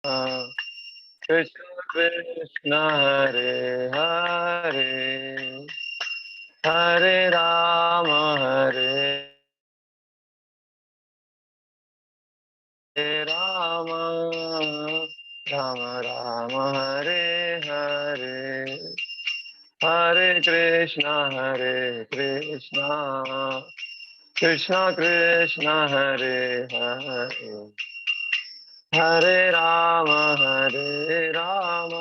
कृष्ण कृष्ण हरे हरे, हरे राम, राम राम हरे हरे, हरे कृष्ण कृष्ण कृष्ण हरे हरे, हरे राम राम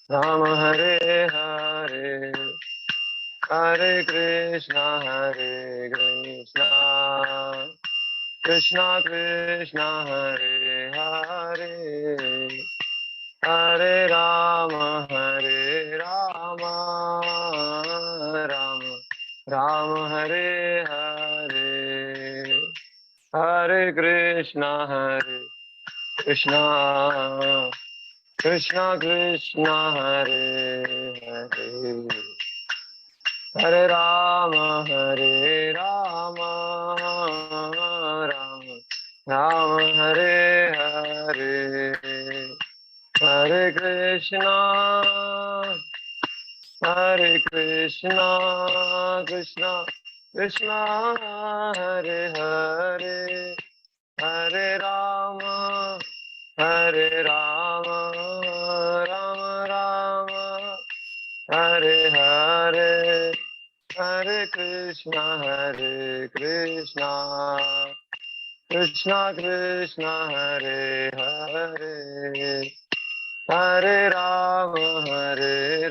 राम हरे हरे, हरे कृष्ण कृष्ण कृष्ण हरे हरे, हरे राम राम राम हरे हरे, हरे कृष्ण कृष्ण कृष्ण हरे हरे, हरे राम राम राम हरे हरे, हरे कृष्ण कृष्ण कृष्ण हरे हरे, हरे राम राम राम हरे हरे, हरे कृष्ण कृष्ण कृष्ण हरे हरे, हरे राम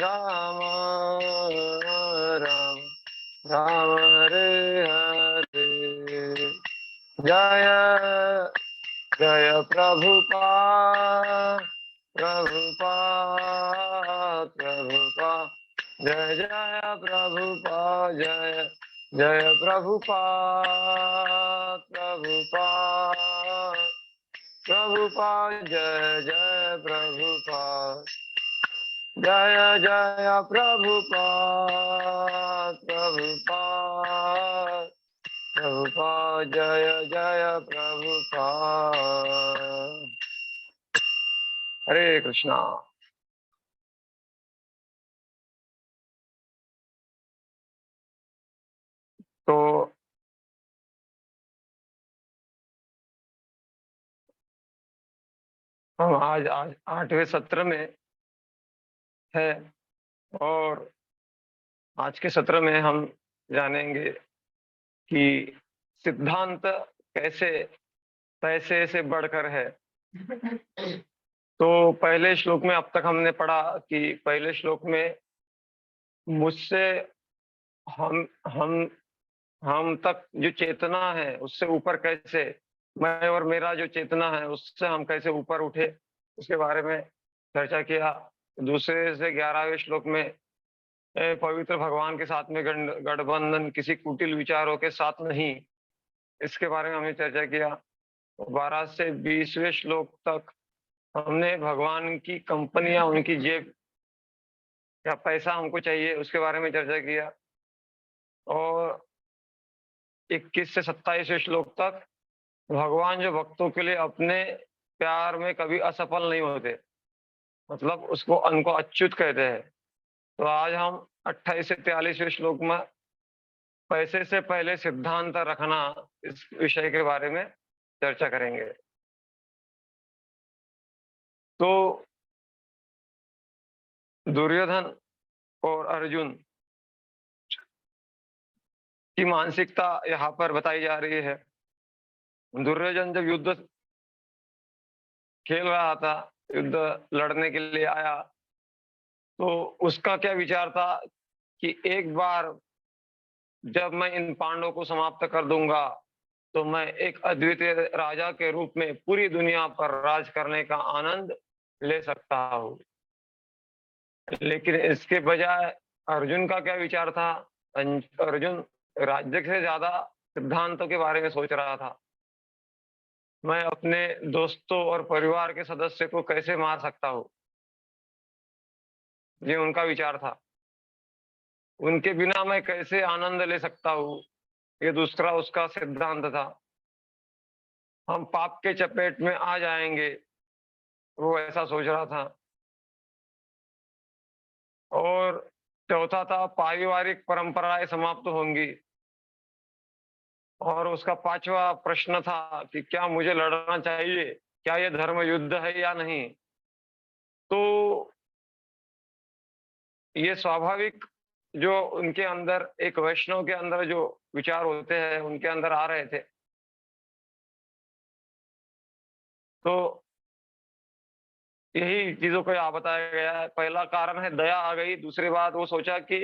राम राम हरे हरे, जय जय प्रभुपाद, जय जय प्रभुपाद, जय जय प्रभुपाद, जय जय प्रभुपाद, जय जय प्रभुपाद, जय जय प्रभुपाद। हरे कृष्णा। तो हम आज आज 8वें सत्र में है, और आज के सत्र में हम जानेंगे कि सिद्धांत कैसे पैसे से बढ़कर है। तो पहले श्लोक में अब तक हमने पढ़ा कि पहले श्लोक में मुझसे हम हम हम तक जो चेतना है उससे ऊपर कैसे, मैं और मेरा जो चेतना है उससे हम कैसे ऊपर उठे, उसके बारे में चर्चा किया। दूसरे से 11वें श्लोक में पवित्र भगवान के साथ में गठबंधन किसी कुटिल विचारों के साथ नहीं, इसके बारे में हमने चर्चा किया। 12 से 20वें श्लोक तक हमने भगवान की कंपनियां, उनकी जेब या पैसा हमको चाहिए उसके बारे में चर्चा किया। और 21 से 27वें श्लोक तक भगवान जो भक्तों के लिए अपने प्यार में कभी असफल नहीं होते, मतलब उनको अच्युत कहते हैं। तो आज हम 28 से 43वें श्लोक में पैसे से पहले सिद्धांत रखना, इस विषय के बारे में चर्चा करेंगे। तो दुर्योधन और अर्जुन की मानसिकता यहाँ पर बताई जा रही है। दुर्योधन जब युद्ध खेल रहा था, युद्ध लड़ने के लिए आया, तो उसका क्या विचार था कि एक बार जब मैं इन पांडवों को समाप्त कर दूंगा तो मैं एक अद्वितीय राजा के रूप में पूरी दुनिया पर राज करने का आनंद ले सकता हूँ। लेकिन इसके बजाय अर्जुन का क्या विचार था? अर्जुन राज्य से ज्यादा सिद्धांतों के बारे में सोच रहा था। मैं अपने दोस्तों और परिवार के सदस्य को कैसे मार सकता हूँ, ये उनका विचार था। उनके बिना मैं कैसे आनंद ले सकता हूँ, ये दूसरा उसका सिद्धांत था। हम पाप के चपेट में आ जाएँगे, वो ऐसा सोच रहा था। और चौथा था पारिवारिक परंपराएँ समाप्त होंगी। और उसका 5वां प्रश्न था कि क्या मुझे लड़ना चाहिए? क्या ये धर्म युद्ध है या नहीं? तो ये स्वाभाविक जो उनके अंदर एक वैष्णव के अंदर जो विचार होते हैं, उनके अंदर आ रहे थे। तो यही चीज़ों को यहाँ बताया गया है। पहला कारण है दया आ गई, दूसरी बात वो सोचा कि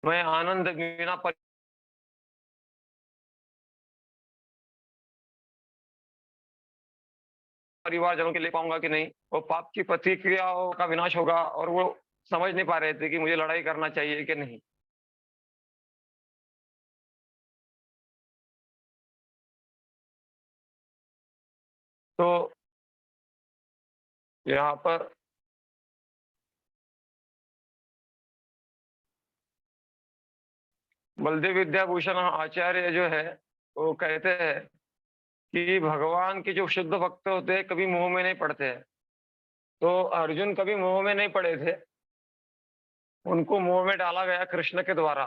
मैं आनंद बिना परिवारजनों के ले पाऊँगा कि नहीं? वो पाप की प्रतिक्रियाओं का विनाश होगा और वो समझ नहीं पा रहे थे कि मुझे लड़ाई करना चाहिए कि नहीं। तो यहाँ पर बलदेव विद्याभूषण आचार्य जो है, वो कहते हैं कि भगवान के जो शुद्ध भक्त होते हैं, कभी मोह में नहीं पड़ते हैं। तो अर्जुन कभी मोह में नहीं पड़े थे, उनको मोह में डाला गया कृष्ण के द्वारा।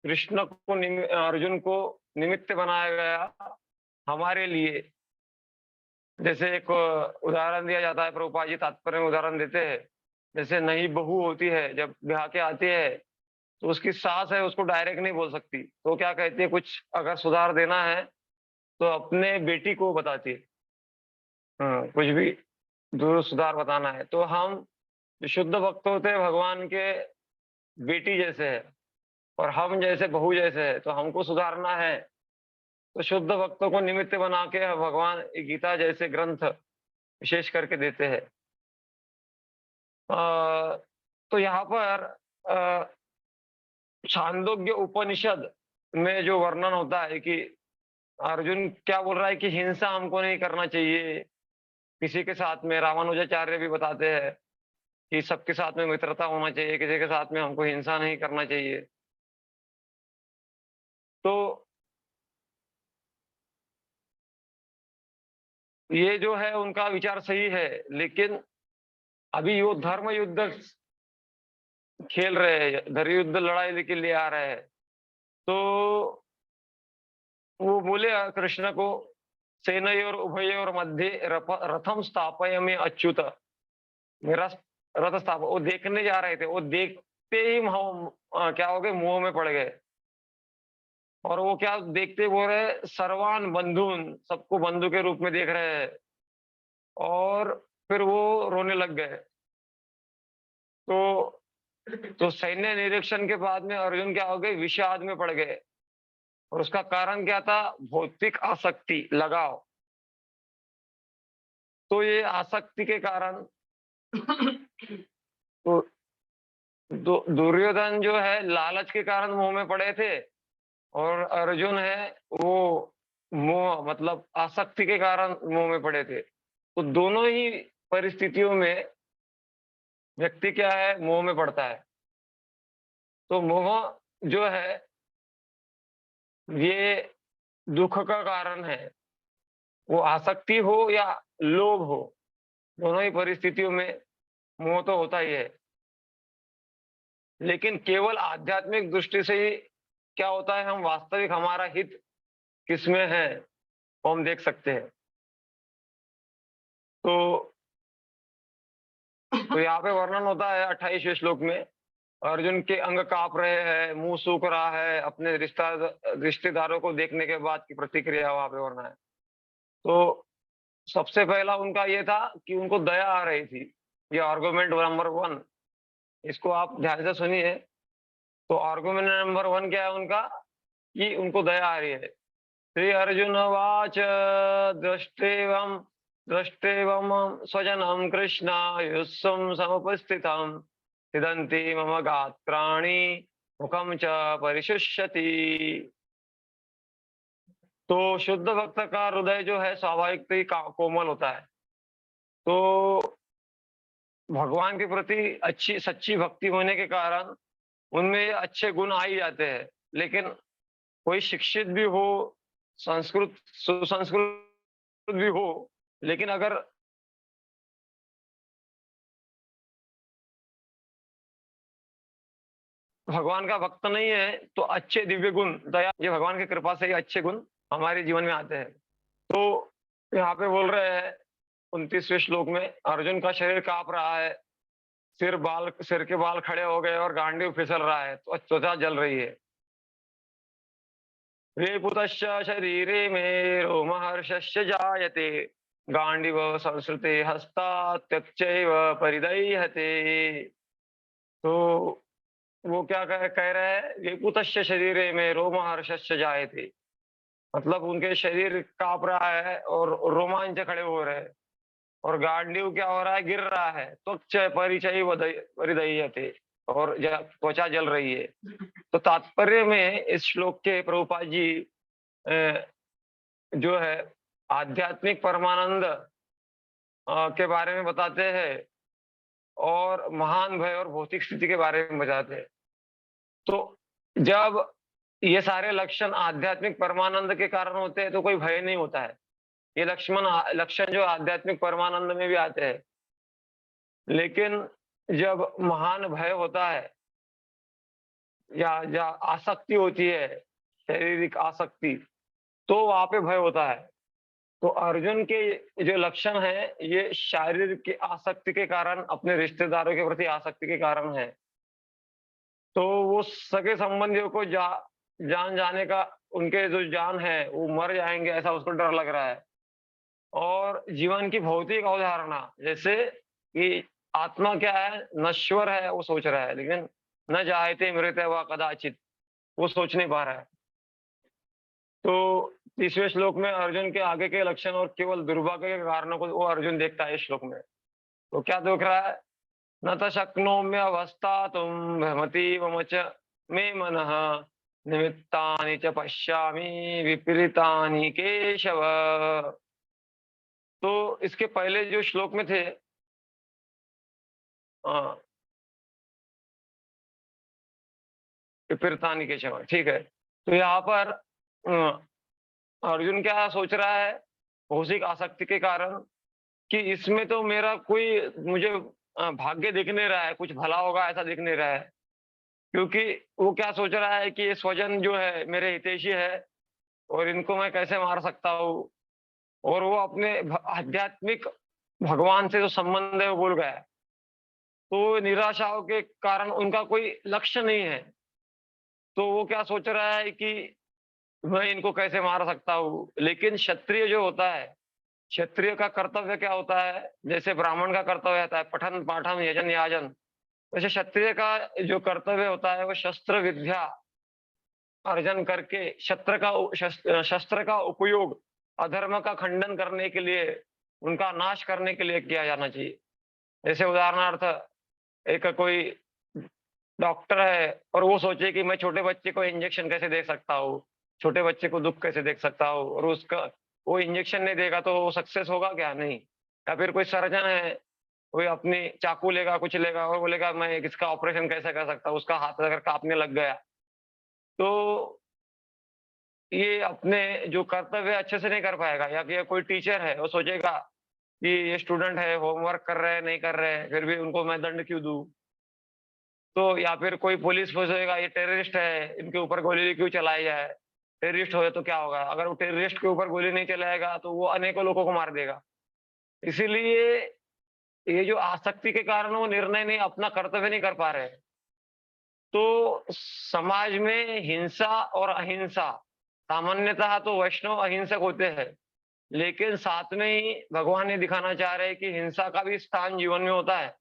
कृष्ण को अर्जुन को निमित्त बनाया गया हमारे लिए। जैसे एक उदाहरण दिया जाता है, प्रभुपाद जी तात्पर्य में उदाहरण देते हैं। जैसे नई बहू होती है, जब ब्याह के आती है, तो उसकी सास है उसको डायरेक्ट नहीं बोल सकती। तो क्या कहती है, कुछ अगर सुधार देना है, तो अपने बेटी को बताती है। हाँ, कुछ भी सुधार बताना है। तो हम जो शुद्ध भक्त होते हैं, भगवान के बेटी जैसे है और हम जैसे बहू जैसे है, तो हमको सुधारना है। तो शुद्ध भक्तों को निमित्त बना के भगवान गीता जैसे ग्रंथ विशेष करके देते हैं। तो यहाँ पर छांदोग्य उपनिषद में जो वर्णन होता है कि अर्जुन क्या बोल रहा है कि हिंसा हमको नहीं करना चाहिए किसी के साथ में। रामानुजाचार्य भी बताते हैं कि सबके साथ में मित्रता होना चाहिए, किसी के साथ में हमको हिंसा नहीं करना चाहिए। तो ये जो है उनका विचार सही है, लेकिन अभी वो धर्म युद्ध खेल रहे हैं, धर्म युद्ध लड़ाई के लिए आ रहे हैं। तो वो बोले कृष्ण को, सेनयोर उभयोर मध्ये रथम स्थापयामि अच्युत। मेरा रथ स्थापन, वो देखने जा रहे थे, वो देखते ही हम क्या हो गए, मुंह में पड़ गए। और वो क्या देखते बोल रहे, सर्वान बंधुन, सबको बंधु के रूप में देख रहे हैं। और फिर वो रोने लग गए। तो सैन्य निरीक्षण के बाद में अर्जुन क्या हो गए, विषाद में पड़ गए। और उसका कारण क्या था, भौतिक आसक्ति, लगाव। तो ये आसक्ति के कारण तो दुर्योधन जो है लालच के कारण मुंह में पड़े थे, और अर्जुन है वो मोह मतलब आसक्ति के कारण मुंह में पड़े थे। तो दोनों ही परिस्थितियों में व्यक्ति क्या है, मोह में पड़ता है। तो मोह जो है ये दुख का कारण है। वो आसक्ति हो या लोभ हो, दोनों ही परिस्थितियों में मोह तो होता ही है। लेकिन केवल आध्यात्मिक दृष्टि से ही क्या होता है, हम वास्तविक हमारा हित किसमें है वो हम देख सकते हैं। तो यहाँ पे वर्णन होता है 28वें श्लोक में, अर्जुन के अंग कांप रहे हैं, मुंह सूख रहा है, अपने रिश्तेदारों को देखने के बाद की प्रतिक्रिया वहां पे वर्णन है। तो सबसे पहला उनका ये था कि उनको दया आ रही थी। ये आर्गुमेंट नंबर 1, इसको आप ध्यान से सुनिए। तो आर्गुमेंट नंबर 1 क्या है उनका, कि उनको दया आ रही है। श्री अर्जुन वाच दृष्टेवं दृष्टेवं स्वजनं कृष्ण युत्सं समुपस्थितं सिदन्ति मम गात्राणि मुखं च परिशुष्यति। तो शुद्ध भक्त का हृदय जो है स्वाभाविक ही कोमल होता है। तो भगवान के प्रति अच्छी सच्ची भक्ति होने के कारण उनमें अच्छे गुण आ ही जाते हैं। लेकिन कोई शिक्षित भी हो, संस्कृत सुसंस्कृत भी हो, लेकिन अगर भगवान का भक्त नहीं है, तो अच्छे दिव्य गुण, दया, ये भगवान की कृपा से ही अच्छे गुण हमारे जीवन में आते हैं। तो यहाँ पे बोल रहे हैं 29वें श्लोक में, अर्जुन का शरीर काँप रहा है, सिर के बाल खड़े हो गए और गांडीव फिसल रहा है, तो त्वचा जल रही है। वेपुतश्च शरीरे मे रोमहर्षश्च जायते, गांडीव संसृते हस्तात् त्यक्चैव परिदह्यते। तो वो क्या कह रहा है, वेपुतश्च शरीरे में रोमहर्षश्च जायते, मतलब उनके शरीर काँप रहा है और रोमांच खड़े हो रहे हैं, और गांडीव क्या हो रहा है, गिर रहा है, त्वच परिचय परिदह्यते, और त्वचा जल रही है। तो तात्पर्य में इस श्लोक के प्रभुपाद जी अ, जो है आध्यात्मिक परमानंद के बारे में बताते हैं, और महान भय और भौतिक स्थिति के बारे में बताते हैं। तो जब ये सारे लक्षण आध्यात्मिक परमानंद के कारण होते हैं, तो कोई भय नहीं होता है। ये लक्षण जो आध्यात्मिक परमानंद में भी आते हैं। लेकिन जब महान भय होता है, या आसक्ति होती है, शारीरिक आसक्ति, तो वहां पे भय होता है। तो अर्जुन के जो लक्षण है, ये शारीरिक की आसक्ति के कारण, अपने रिश्तेदारों के प्रति आसक्ति के कारण है। तो वो सगे संबंधियों को जान जाने का, उनके जो जान है वो मर जाएंगे, ऐसा उसको डर लग रहा है। और जीवन की भौतिक अवधारणा, जैसे कि आत्मा क्या है, नश्वर है, वो सोच रहा है, लेकिन न जायते मृत व कदाचित, वो सोच नहीं पा रहा है। तो 30वें श्लोक में अर्जुन के आगे के लक्षण और केवल दुर्भाग्य के कारणों को वो अर्जुन देखता है इस श्लोक में। तो क्या देख रहा है, न त शक्नोम्यवस्थातुं भ्रमतीव मच मे मनः, निमित्तानि च पश्यामि विपरीतानि केशव। तो इसके पहले जो श्लोक में थे, विपरीतानि केशव, ठीक है। तो यहाँ पर अर्जुन क्या सोच रहा है, भौतिक आसक्ति के कारण, कि इसमें तो मेरा कोई, मुझे भाग्य दिख नहीं रहा है, कुछ भला होगा ऐसा दिख नहीं रहा है। क्योंकि वो क्या सोच रहा है कि ये स्वजन जो है मेरे हितैषी है, और इनको मैं कैसे मार सकता हूँ, और वो अपने आध्यात्मिक भगवान से जो संबंध है वो भूल गया है। तो निराशाओं के कारण उनका कोई लक्ष्य नहीं है। तो वो क्या सोच रहा है कि मैं इनको कैसे मार सकता हूँ। लेकिन क्षत्रिय जो होता है, क्षत्रिय का कर्तव्य क्या होता है, जैसे ब्राह्मण का कर्तव्य होता है पठन पाठन यजन याजन, वैसे क्षत्रिय का जो कर्तव्य होता है वो शस्त्र विद्या अर्जन करके शस्त्र का उपयोग अधर्म का खंडन करने के लिए, उनका नाश करने के लिए किया जाना चाहिए। जैसे उदाहरणार्थ, एक कोई डॉक्टर है और वो सोचे कि मैं छोटे बच्चे को इंजेक्शन कैसे दे सकता हूँ, छोटे बच्चे को दुःख कैसे देख सकता हूँ, और उसका वो इंजेक्शन नहीं देगा तो वो सक्सेस होगा क्या? नहीं। या फिर कोई सर्जन है, कोई अपनी चाकू लेगा, कुछ लेगा और बोलेगा मैं इसका ऑपरेशन कैसे कर सकता हूँ, उसका हाथ अगर काँपने लग गया, तो ये अपने जो कर्तव्य अच्छे से नहीं कर पाएगा। या फिर कोई टीचर है, वो सोचेगा कि ये स्टूडेंट है, होमवर्क कर रहे हैं, नहीं कर रहे हैं, फिर भी उनको मैं दंड क्यों दूँ? तो या फिर कोई पुलिस सोचेगा ये टेररिस्ट है, इनके ऊपर गोली क्यों चलाई जाए? टेररिस्ट हो तो क्या होगा? अगर वो टेररिस्ट के ऊपर गोली नहीं चलाएगा तो वो अनेकों लोगों को मार देगा। इसीलिए ये जो आसक्ति के कारण वो निर्णय नहीं, अपना कर्तव्य नहीं कर पा रहे हैं। तो समाज में हिंसा और अहिंसा, सामान्यतः तो वैष्णव अहिंसक होते हैं, लेकिन साथ में ही भगवान ये दिखाना चाह रहे हैं कि हिंसा का भी स्थान जीवन में होता है।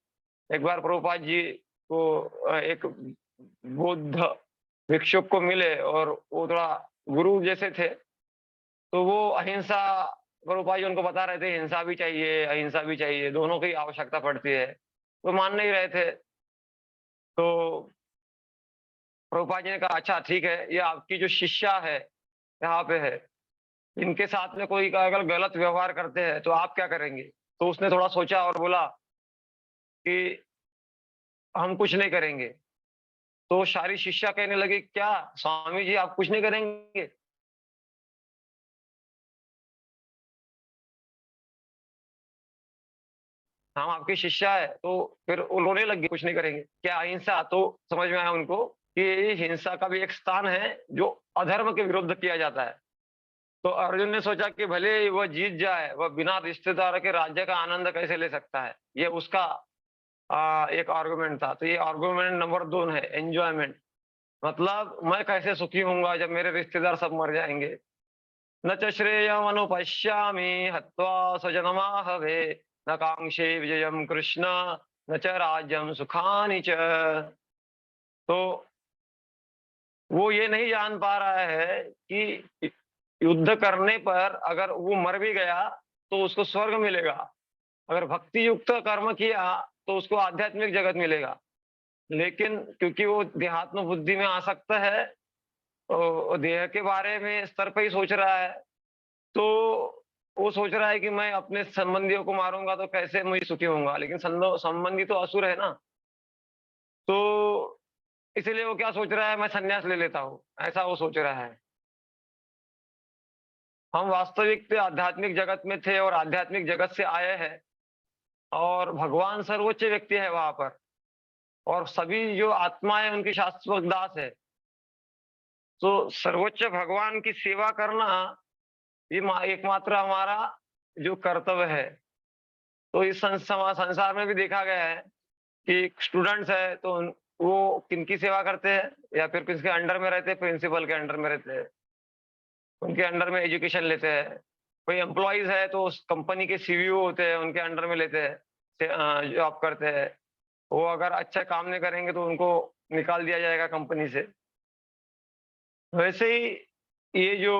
एक बार प्रभुपाद जी को एक बुद्ध भिक्षुक को मिले और वो थोड़ा गुरु जैसे थे, तो वो अहिंसा, प्रभुपाद जी उनको बता रहे थे हिंसा भी चाहिए, अहिंसा भी चाहिए, दोनों की आवश्यकता पड़ती है। वो मान नहीं रहे थे। तो प्रभुपाद जी ने कहा अच्छा ठीक है, ये आपकी जो शिष्या है यहाँ पे है, इनके साथ में कोई अगर गलत व्यवहार करते हैं तो आप क्या करेंगे? तो उसने थोड़ा सोचा और बोला कि हम कुछ नहीं करेंगे। तो सारी शिष्या कहने लगी क्या स्वामी जी आप कुछ नहीं करेंगे? हम आपके शिष्य है, तो फिर वो रोने लग गए, कुछ नहीं करेंगे। क्या अहिंसा? तो समझ में आया उनको कि ये हिंसा का भी एक स्थान है जो अधर्म के विरुद्ध किया जाता है। तो अर्जुन ने सोचा कि भले ही वह जीत जाए, वह बिना रिश्तेदारों के राज्य का आनंद कैसे ले सकता है? ये उसका एक आर्गुमेंट था। तो ये आर्गुमेंट नंबर 2 है, एन्जॉयमेंट। मतलब मैं कैसे सुखी होऊँगा जब मेरे रिश्तेदार सब मर जाएँगे। न च श्रेयमनुपश्यामि हत्वा स्वजनमाहवे, न कांक्षे विजयं कृष्ण, न च राज्यं सुखानि च। तो वो ये नहीं जान पा रहा है कि युद्ध करने पर अगर वो मर भी गया तो उसको स्वर्ग मिलेगा। अगर भक्ति युक्त कर्म किया तो उसको आध्यात्मिक जगत मिलेगा। लेकिन क्योंकि वो देहात्म बुद्धि में आसक्त है, देह के बारे में स्तर पे ही सोच रहा है, तो वो सोच रहा है कि मैं अपने संबंधियों को मारूँगा तो कैसे मैं सुखी होऊँगा, लेकिन संबंधी तो असुर है ना। तो इसीलिए वो क्या सोच रहा है, मैं संन्यास ले लेता हूँ, ऐसा वो सोच रहा है। हम वास्तविक में आध्यात्मिक जगत में थे और आध्यात्मिक जगत से आए हैं, और भगवान सर्वोच्च व्यक्ति है वहाँ पर, और सभी जो आत्माएँ उनकी शाश्वत दास है। तो सर्वोच्च भगवान की सेवा करना ये एकमात्र हमारा जो कर्तव्य है। तो इस संसार में भी देखा गया है कि स्टूडेंट्स है तो वो किनकी सेवा करते हैं या फिर किसके अंडर में रहते हैं? प्रिंसिपल के अंडर में रहते हैं, उनके अंडर में एजुकेशन लेते हैं। कोई एम्प्लॉइज है तो उस कंपनी के सीईओ होते हैं, उनके अंडर में लेते हैं, जॉब करते हैं। वो अगर अच्छा काम नहीं करेंगे तो उनको निकाल दिया जाएगा कंपनी से। वैसे ही ये जो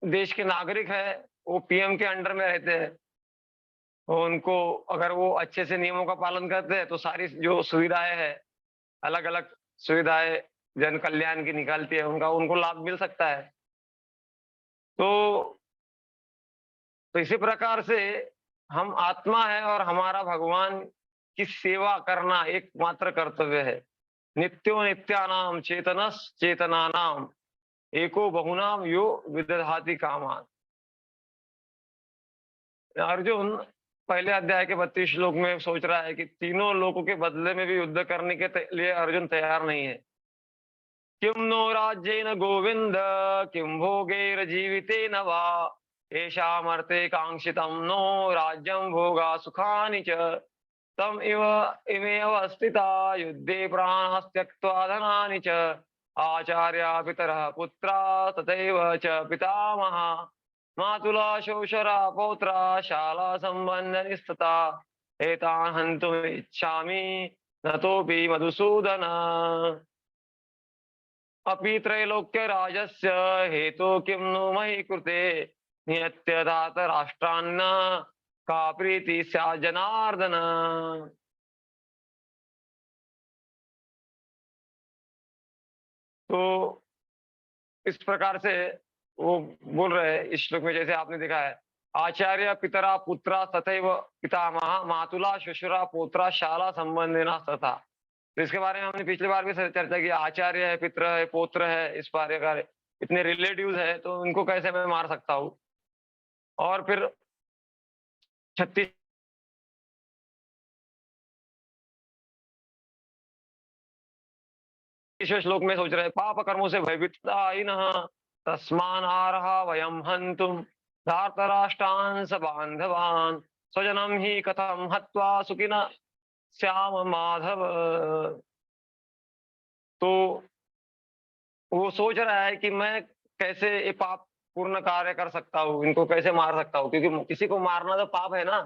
देश के नागरिक है वो पीएम के अंडर में रहते हैं। तो उनको अगर वो अच्छे से नियमों का पालन करते हैं तो सारी जो सुविधाएं हैं, अलग अलग सुविधाएं जन कल्याण की निकालती है, उनका उनको लाभ मिल सकता है। तो इसी प्रकार से हम आत्मा है और हमारा भगवान की सेवा करना एकमात्र कर्तव्य है। नित्यो नित्यानाम चेतनस चेतनानाम एको बहुनाम यो विदधाति कामान। अर्जुन पहले अध्याय के 32 श्लोक में सोच रहा है कि तीनों लोगों के बदले में भी युद्ध करने के लिए अर्जुन तैयार नहीं है। किं नो राज्येन गोविंद, किं भोगैर्जीवितेन वा, येषामर्थे काङ्क्षितं नो राज्यं भोगा सुखानि च, तम इव इमेव स्थिता युद्धे प्राणाः त्यक्त्वा धनानि च, आचार्या पितरः पुत्रा तथैव च पितामहा, मातुला शोषरा पौत्रा शाला सम्बन्धनिस्तथा, एतान् हन्तुमिच्छामि नतोऽपि मधुसूदन। अपि त्रैलोक्यराजस्य हेतो किं नु मयि कृते, नियत्यधात राष्ट्रान्न का प्रीति स्यात् जनार्दन। तो इस प्रकार से वो बोल रहे हैं इस श्लोक में, जैसे आपने देखा है, आचार्य पितरा पुत्रा तथैव पितामह मातुला श्वशुरा पौत्रा शाला संबंधिना तथा। तो इसके बारे में हमने पिछली बार भी चर्चा की। आचार्य है, पित्र है, पौत्र है, इस प्रकार इतने रिलेटिव्स है तो उनको कैसे मैं मार सकता हूँ? और फिर 36 श्लोक में सोच रहे हैं, पाप कर्मों से भयभीत तस्मान आरहा वयम हंतुम धार्तराष्ट्रान् स बांधवान्, स्वजनम ही कथम हत्वा सुखिना श्याम माधव। तो वो सोच रहा है कि मैं कैसे ये पाप पूर्ण कार्य कर सकता हूँ, इनको कैसे मार सकता हूँ, क्योंकि किसी को मारना तो पाप है ना।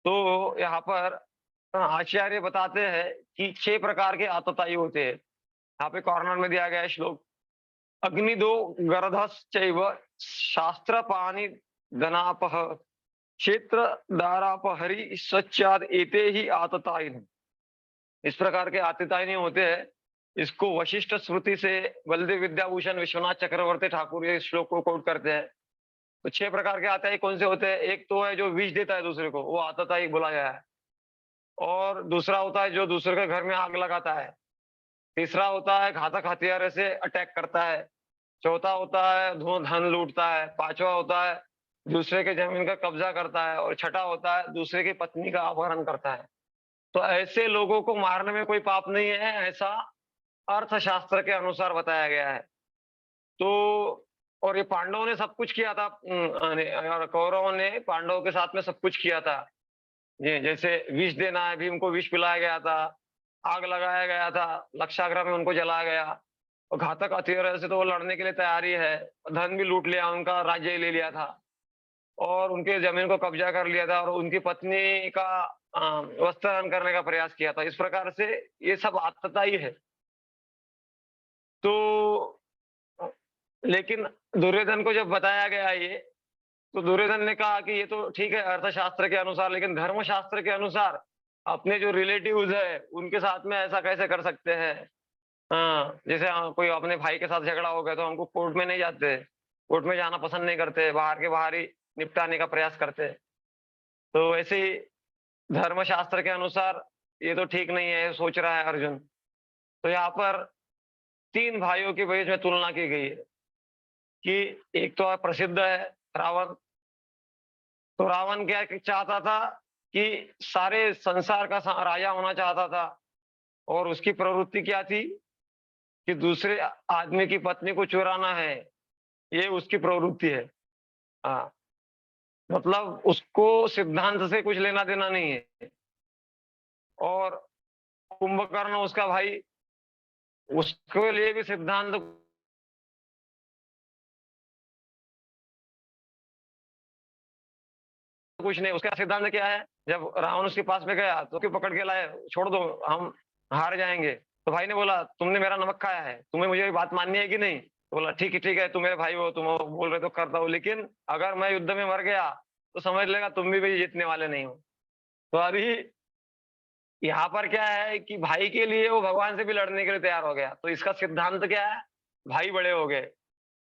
तो यहाँ पर आचार्य बताते हैं कि 6 प्रकार के आतताई होते हैं। यहाँ पे कॉर्नर में दिया गया है श्लोक, अग्निदो गर्धश्चैव शास्त्र पानी धनापह क्षेत्र दारापहरी स्वच्छाद एते ही आततायिन। इस प्रकार के आततायिनी होते हैं। इसको वशिष्ठ श्रुति से बलदेव विद्याभूषण विश्वनाथ चक्रवर्ती ठाकुर ये श्लोक को कोट करते हैं। तो 6 प्रकार के आतताई कौन से होते हैं? एक तो है जो विष देता है दूसरे को, वो आतताई बोला गया है। और दूसरा होता है जो दूसरे के घर में आग लगाता है। तीसरा होता है घातक हथियार से अटैक करता है। चौथा होता है धन लूटता है। पांचवा होता है दूसरे के जमीन का कब्जा करता है, और छठा होता है दूसरे की पत्नी का अपहरण करता है। तो ऐसे लोगों को मारने में कोई पाप नहीं है, ऐसा अर्थशास्त्र के अनुसार बताया गया है। तो और ये पांडवों ने सब कुछ किया था, और कौरवों ने पांडवों के साथ में सब कुछ किया था। ये जैसे विष देना है, भीम को विष पिलाया गया था, आग लगाया गया था, लक्षागृह में उनको जलाया गया, और घातक हथियारों से तो वो लड़ने के लिए तैयार ही है। धन भी लूट लिया, उनका राज्य ही ले लिया था, और उनके जमीन को कब्जा कर लिया था, और उनकी पत्नी का वस्त्रहरण करने का प्रयास किया था। इस प्रकार से ये सब आतताई है। तो लेकिन दुर्योधन को जब बताया गया ये, तो दुर्योधन ने कहा कि ये तो ठीक है अर्थशास्त्र के अनुसार, लेकिन धर्मशास्त्र के अनुसार अपने जो रिलेटिव्स है उनके साथ में ऐसा कैसे कर सकते हैं? हाँ, जैसे कोई अपने भाई के साथ झगड़ा हो गया तो हमको कोर्ट में नहीं जाते, कोर्ट में जाना पसंद नहीं करते, बाहर के बाहर ही निपटाने का प्रयास करते। तो वैसे ही धर्मशास्त्र के अनुसार ये तो ठीक नहीं है, सोच रहा है अर्जुन। तो यहाँ पर 3 भाइयों के बीच में तुलना की गई है कि एक तो प्रसिद्ध है रावण। तो रावण क्या चाहता था कि सारे संसार का राजा होना चाहता था, और उसकी प्रवृत्ति क्या थी कि दूसरे आदमी की पत्नी को चुराना है, ये उसकी प्रवृत्ति है। हाँ, मतलब उसको सिद्धांत से कुछ लेना देना नहीं है। और कुंभकर्ण उसका भाई, उसके लिए भी सिद्धांत कुछ नहीं। उसका सिद्धांत क्या है, जब रावण उसके पास में गया तो क्यों पकड़ के लाए, छोड़ दो हम हार जाएंगे। तो भाई ने बोला तुमने मेरा नमक खाया है, तुम्हें मुझे बात माननी है कि नहीं? तो बोला ठीक है, तुम मेरे भाई हो, तुम बोल रहे तो करता हूँ, लेकिन अगर मैं युद्ध में मर गया तो समझ लेगा तुम भी जीतने वाले नहीं हो। तो अभी यहाँ पर क्या है कि भाई के लिए वो भगवान से भी लड़ने के लिए तैयार हो गया। तो इसका सिद्धांत क्या है, भाई बड़े हो गए।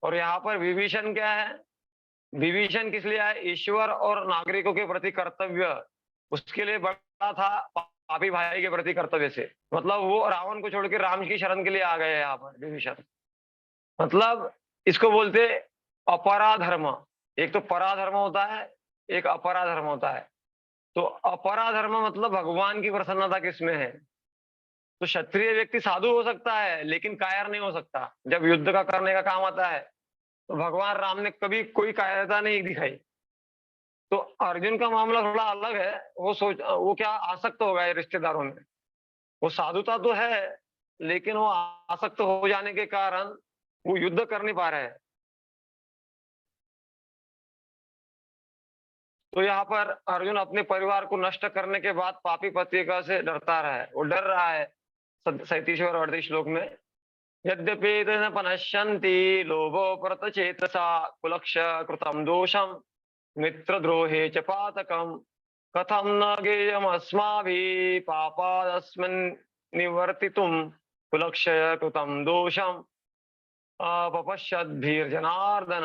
और यहाँ पर विभीषण क्या है, विभीषण किस लिए आए, ईश्वर और नागरिकों के प्रति कर्तव्य उसके लिए बड़ा था, पापी भाई के प्रति कर्तव्य से। मतलब वो रावण को छोड़ के राम की शरण के लिए आ गए यहाँ पर विभीषण। मतलब इसको बोलते अपराधर्म। एक तो पराधर्म होता है, एक अपराधर्म होता है। तो अपराधर्म मतलब भगवान की प्रसन्नता किसमें है। तो क्षत्रिय व्यक्ति साधु हो सकता है लेकिन कायर नहीं हो सकता। जब युद्ध का करने का काम आता है तो भगवान राम ने कभी कोई कायरता नहीं दिखाई। तो अर्जुन का मामला थोड़ा अलग है। वो क्या आसक्त हो गए रिश्तेदारों में। वो साधुता तो है लेकिन वो आसक्त हो जाने के कारण वो युद्ध कर नहीं पा रहे हैं। तो यहाँ पर अर्जुन अपने परिवार को नष्ट करने के बाद पापी पत्रिका से डरता रहा है, वो डर रहा है। 37वें और 38 श्लोक में, यद्यपि न पनश्यन्ति लोभोपरत चेतसा कुलक्ष कृतम दोषम मित्रद्रोहे च पातकम कथम न गेयमस्माभिः पापादस्मिन् निवर्तितुं कुलक्षय कृतं दोषं अपपश्यद्भिर्जनार्दन।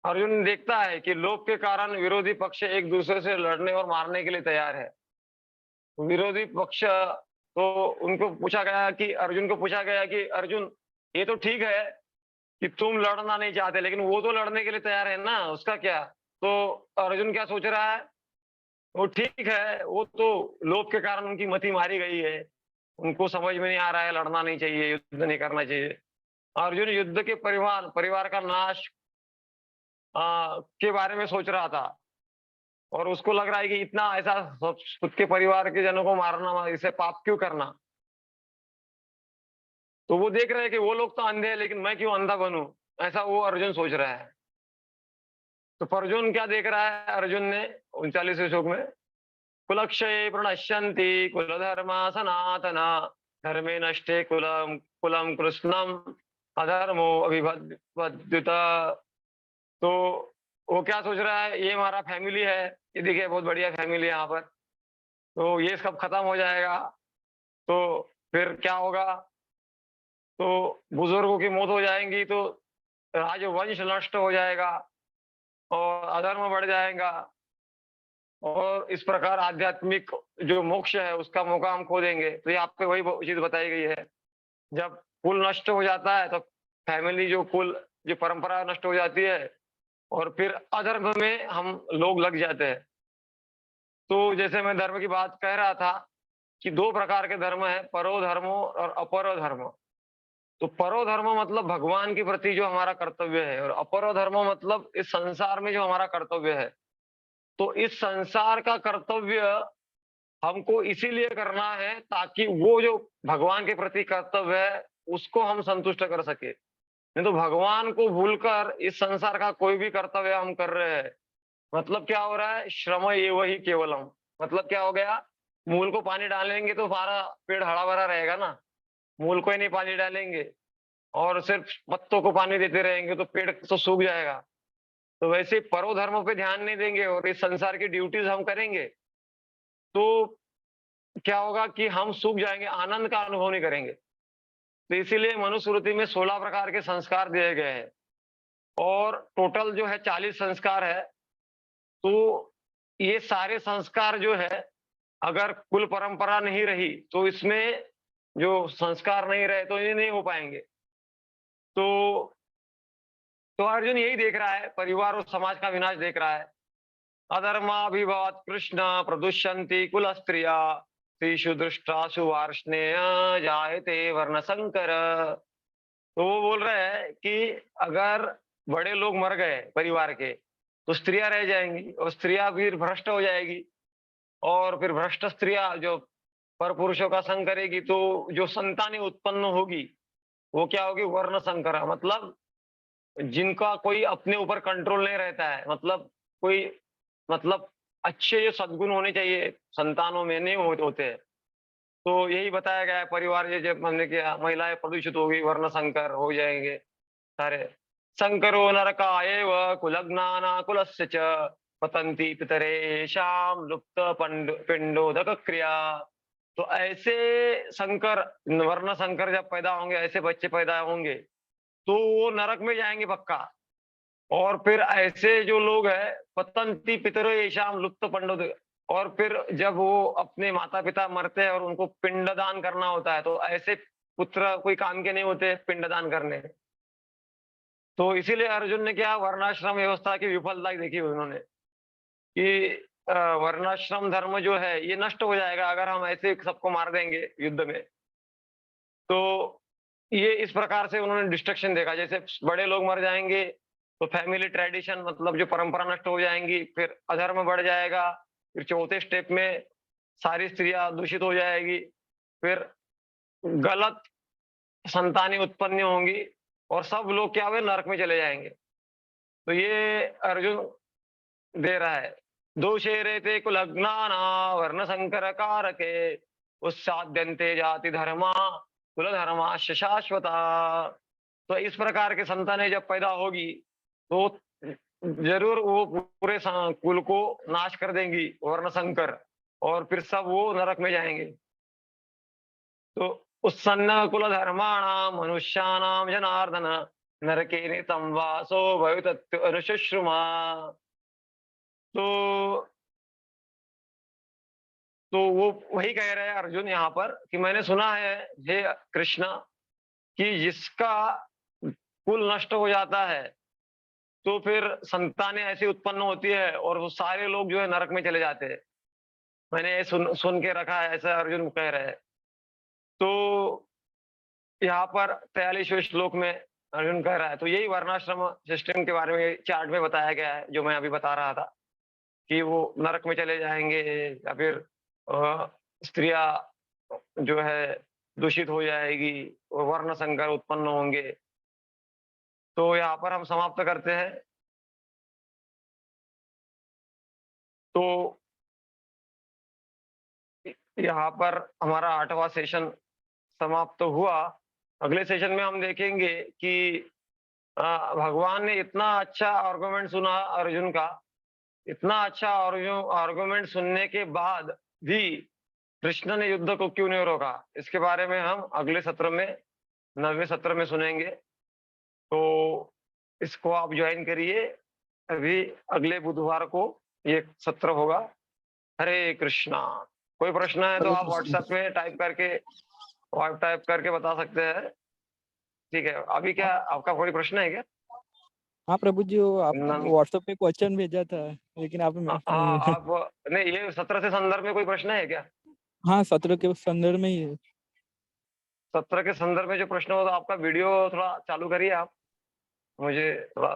अर्जुन देखता है कि लोभ के कारण विरोधी पक्ष एक दूसरे से लड़ने और मारने के लिए तैयार है। विरोधी पक्ष तो उनको पूछा गया कि अर्जुन को पूछा गया कि अर्जुन ये तो ठीक है कि तुम लड़ना नहीं चाहते, लेकिन वो तो लड़ने के लिए तैयार है ना, उसका क्या? तो अर्जुन क्या सोच रहा है, वो ठीक है, वो तो लोभ के कारण उनकी मति मारी गई है, उनको समझ में नहीं आ रहा है लड़ना नहीं चाहिए, युद्ध नहीं करना चाहिए। अर्जुन युद्ध के परिवार का नाश के बारे में सोच रहा था, और उसको लग रहा है कि इतना ऐसा खुद के परिवार के जनों को मारना, इसे पाप क्यों करना। तो वो देख रहे हैं कि वो लोग तो अंधे हैं लेकिन मैं क्यों अंधा बनूं, ऐसा वो अर्जुन सोच रहा है। तो अर्जुन क्या देख रहा है, अर्जुन ने 39वें श्लोक में, कुलक्षये प्रणश्यन्ति कुलधर्मा सनातना धर्मे नष्टे कुलम कुलम कृष्णम अधर्मो अभिवद्युत। तो वो क्या सोच रहा है, ये हमारा फैमिली है, ये देखिए बहुत बढ़िया फैमिली है यहाँ पर, तो ये सब खत्म हो जाएगा तो फिर क्या होगा, तो बुजुर्गों की मौत हो जाएंगी तो राजवंश नष्ट हो जाएगा और अधर्म बढ़ जाएगा, और इस प्रकार आध्यात्मिक जो मोक्ष है उसका मौका हम खो देंगे। तो यहाँ पे वही चीज बताई गई है, जब कुल नष्ट हो जाता है तो फैमिली जो कुल जो परंपरा नष्ट हो जाती है, और फिर अधर्म में हम लोग लग जाते हैं। तो जैसे मैं धर्म की बात कह रहा था कि 2 प्रकार के धर्म हैं, परो धर्मो और अपरो धर्म। तो परो धर्म मतलब भगवान के प्रति जो हमारा कर्तव्य है, और अपरो धर्म मतलब इस संसार में जो हमारा कर्तव्य है। तो इस संसार का कर्तव्य हमको इसीलिए करना है ताकि वो जो भगवान के प्रति कर्तव्य है, उसको हम संतुष्ट कर सके। नहीं तो भगवान को भूलकर इस संसार का कोई भी कर्तव्य हम कर रहे हैं, मतलब क्या हो रहा है, श्रम एव ही केवलम। मतलब क्या हो गया, मूल को पानी डालेंगे तो सारा पेड़ हरा भरा रहेगा ना। मूल को ही नहीं पानी डालेंगे और सिर्फ पत्तों को पानी देते रहेंगे तो पेड़ तो सूख जाएगा। तो वैसे ही परोधर्मों पे ध्यान नहीं देंगे और इस संसार की ड्यूटीज हम करेंगे, तो क्या होगा कि हम सूख जाएंगे, आनंद का अनुभव नहीं करेंगे। तो इसीलिए मनुस्मृति में 16 प्रकार के संस्कार दिए गए हैं, और टोटल जो है 40 संस्कार है। तो ये सारे संस्कार जो है, अगर कुल परंपरा नहीं रही तो इसमें जो संस्कार नहीं रहे तो ये नहीं हो पाएंगे। तो अर्जुन यही देख रहा है, परिवार और समाज का विनाश देख रहा है। अधर्माभिभवात् कृष्ण प्रदुष्यन्ति कुल स्त्रिया स्त्रीषु दृष्टासु वार्ष्णेय जायते वर्ण संकर। तो वो बोल रहे हैं कि अगर बड़े लोग मर गए परिवार के तो स्त्रियां रह जाएंगी, और स्त्रियां फिर भ्रष्ट हो जाएगी, और फिर भ्रष्ट स्त्रियां जो पर पुरुषों का संग करेगी तो जो संतानें उत्पन्न होगी वो क्या होगी, वर्ण संकरा। मतलब जिनका कोई अपने ऊपर कंट्रोल नहीं रहता है, मतलब कोई, मतलब अच्छे जो सद्गुण होने चाहिए संतानों में नहीं होते हैं। तो यही बताया गया है, परिवार ये जब हमने किया, महिलाएं प्रदूषित होगी, वर्ण संकर हो जाएंगे सारे। संकरो नरकायेव कुलज्ञाना कुलस्य च पतन्ति पितरेषां लुप्त पिंडोदक क्रिया। तो ऐसे संकर, वर्ण संकर जब पैदा होंगे, ऐसे बच्चे पैदा होंगे तो वो नरक में जाएंगे पक्का। और फिर ऐसे जो लोग हैं, पतंती पितरो येषाम लुप्त पंडोद, और फिर जब वो अपने माता पिता मरते हैं और उनको पिंडदान करना होता है, तो ऐसे पुत्र कोई काम के नहीं होते पिंडदान करने। तो इसीलिए अर्जुन ने क्या, वर्णाश्रम व्यवस्था की विफलता देखी उन्होंने कि वर्णाश्रम धर्म जो है ये नष्ट हो जाएगा अगर हम ऐसे सबको मार देंगे युद्ध में। तो ये इस प्रकार से उन्होंने डिस्ट्रक्शन देखा, जैसे बड़े लोग मर जाएंगे तो फैमिली ट्रेडिशन मतलब जो परंपरा नष्ट हो जाएंगी, फिर अधर्म बढ़ जाएगा, फिर चौथे स्टेप में सारी स्त्रियां दूषित हो जाएगी, फिर गलत संतानें उत्पन्न होंगी, और सब लोग क्या हुए, नरक में चले जाएंगे। तो ये अर्जुन दे रहा है। दोषे रेते कुलग्नाना वर्ण संकर कारके उत्साद्यन्ते जाति धर्मा कुल धर्मा शाश्वता। तो इस प्रकार के संतानें जब पैदा होगी तो जरूर वो पूरे कुल को नाश कर देंगी वर्ण संकर, और फिर सब वो नरक में जाएंगे। तो उत्सन्न कुल धर्माणाम मनुष्याणाम जनार्दन नरके नितम वासो भवितत्व अनुशुश्रुमा। तो वो वही कह रहे हैं अर्जुन यहाँ पर कि मैंने सुना है हे कृष्ण कि जिसका कुल नष्ट हो जाता है तो फिर संतानें ऐसी उत्पन्न होती है और वो सारे लोग जो है नरक में चले जाते हैं। मैंने ये सुन के रखा है, ऐसा अर्जुन कह रहे हैं। तो यहाँ पर 43वें श्लोक में अर्जुन कह रहा है, तो यही वर्णाश्रम सिस्टम के बारे में चार्ट में बताया गया है जो मैं अभी बता रहा था कि वो नरक में चले जाएंगे, या फिर स्त्रियां जो है दूषित हो जाएगी, वर्ण संकर उत्पन्न होंगे। तो यहाँ पर हम समाप्त करते हैं। तो यहाँ पर हमारा 8वां सेशन समाप्त हुआ। अगले सेशन में हम देखेंगे कि भगवान ने इतना अच्छा आर्गुमेंट सुना अर्जुन का, इतना अच्छा आर्गुमेंट सुनने के बाद भी कृष्ण ने युद्ध को क्यों नहीं रोका, इसके बारे में हम अगले सत्र में 9वें सत्र में सुनेंगे। तो इसको आप ज्वाइन करिए, अभी अगले बुधवार को ये सत्र होगा। हरे कृष्णा। कोई प्रश्न है तो आप व्हाट्सएप में टाइप करके बता सकते हैं। ठीक है, अभी क्या आपका कोई प्रश्न है क्या? हाँ प्रभु जी, वो आप नन व्हाट्सएप पे क्वेश्चन भेजा था, लेकिन आपने हाँ, आप नहीं, ये 17 से संदर्भ में कोई प्रश्न है क्या? हाँ 17 के संदर्भ में ही है। 17 के संदर्भ में जो प्रश्न हो तो आपका वीडियो थोड़ा चालू करिए आप, मुझे थोड़ा।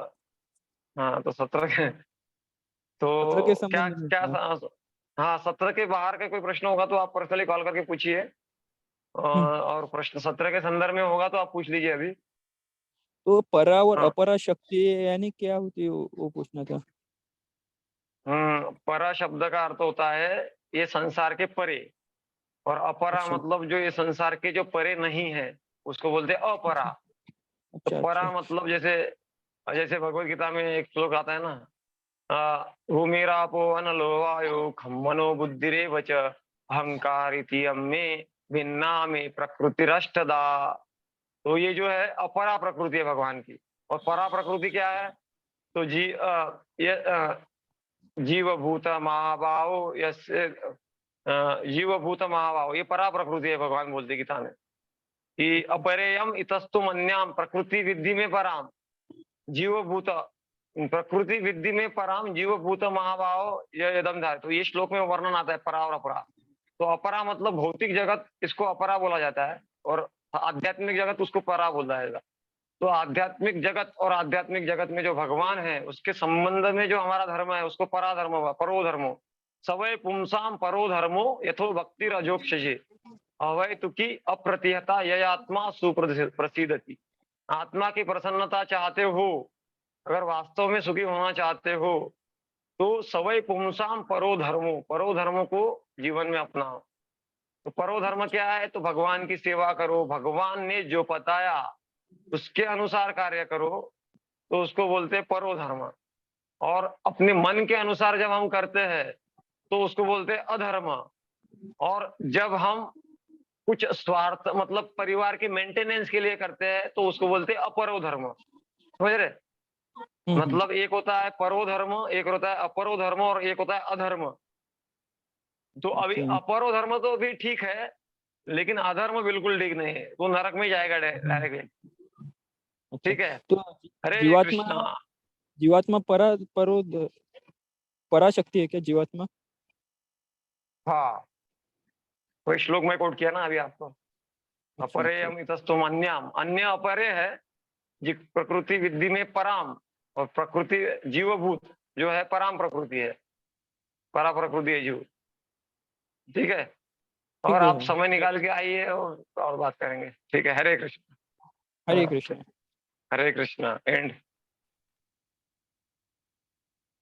हाँ, तो 17 के 17 के तो क्या संबंध में क्या था। हाँ, 17 के बाहर का कोई प्रश्न होगा तो आप पर्सनली कॉल करके पूछिए। हम्म, और प्रश्न 17 के संदर्भ में होगा तो आप पूछ लीजिए अभी। तो परा और हाँ। अपरा शक्ति यानी क्या होती है, वो पूछना था। परा शब्द का अर्थ होता है ये संसार के परे, और अपरा अच्छा मतलब जो ये संसार के जो परे नहीं है उसको बोलते हैं अपरा। अच्छा तो अच्छा अच्छा। परा मतलब जैसे जैसे भगवत गीता में एक श्लोक आता है ना, भूमिरापो अनलो वायु खम मनो बुद्धिरेव च अहंकार इति अम्मे भिन्ना में प्रकृतिरष्टदा। तो ये जो है अपरा प्रकृति है भगवान की। और परा प्रकृति क्या है? तो ये जीवभूत महाभाव यस्य जीवभूत महाभाव, ये परा प्रकृति है भगवान बोलते गीता में कि अपरेयम इतस्तु मन्याम प्रकृति विद्धि में पराम जीवभूत, प्रकृति विद्धि में पराम जीवभूत महाभाव यह यदम धार। तो ये श्लोक में वर्णन आता है परा और अपरा। तो अपरा मतलब भौतिक जगत, इसको अपरा बोला जाता है, और आध्यात्मिक जगत उसको परा बोला जाएगा। तो आध्यात्मिक जगत और आध्यात्मिक जगत में जो भगवान है उसके संबंध में जो हमारा धर्म है उसको परा धर्म हुआ, परो धर्मो। सवै पुंसाम परो धर्मो यथो भक्ति रजोक्षजे अवै तुकी अप्रतिहता ययात्मा सुप्रसिद्धति। आत्मा की प्रसन्नता चाहते हो, अगर वास्तव में सुखी होना चाहते हो, तो सवै पुंसाम परो धर्मो को जीवन में अपनाओ। तो परो धर्म क्या है? तो भगवान की सेवा करो, भगवान ने जो बताया उसके अनुसार कार्य करो, तो उसको बोलते हैं परो धर्म। और अपने मन के अनुसार जब हम करते हैं तो उसको बोलते हैं अधर्म। और जब हम कुछ स्वार्थ मतलब परिवार के मेंटेनेंस के लिए करते हैं तो उसको बोलते हैं अपरो धर्म। समझ रहे? हम्म। मतलब एक होता है परो धर्म, एक होता है अपरो धर्म, और एक होता है अधर्म। तो अभी ओके। अपरो धर्म तो भी ठीक है, लेकिन अधर्म बिल्कुल ठीक नहीं है, तो नरक में जाएगा डायरेक्टली। अच्छा, ठीक है। तो हरे जीवात्मा कृष्णा। जीवात्मा परा शक्ति है क्या जीवात्मा? हाँ, कोई श्लोक में कोट किया ना अभी आपको, अच्छा अपरे अच्छा। अमितस्तुम अन्याम, अन्य अपरे है जी, प्रकृति विद्धि में पराम। और प्रकृति जीवभूत जो है पराम प्रकृति है, परा प्रकृति है जीव। ठीक है। ठीक और है। आप समय निकाल के आइए और बात करेंगे। ठीक है। हरे कृष्ण। हरे हाँ, कृष्ण। हरे कृष्णा एंड।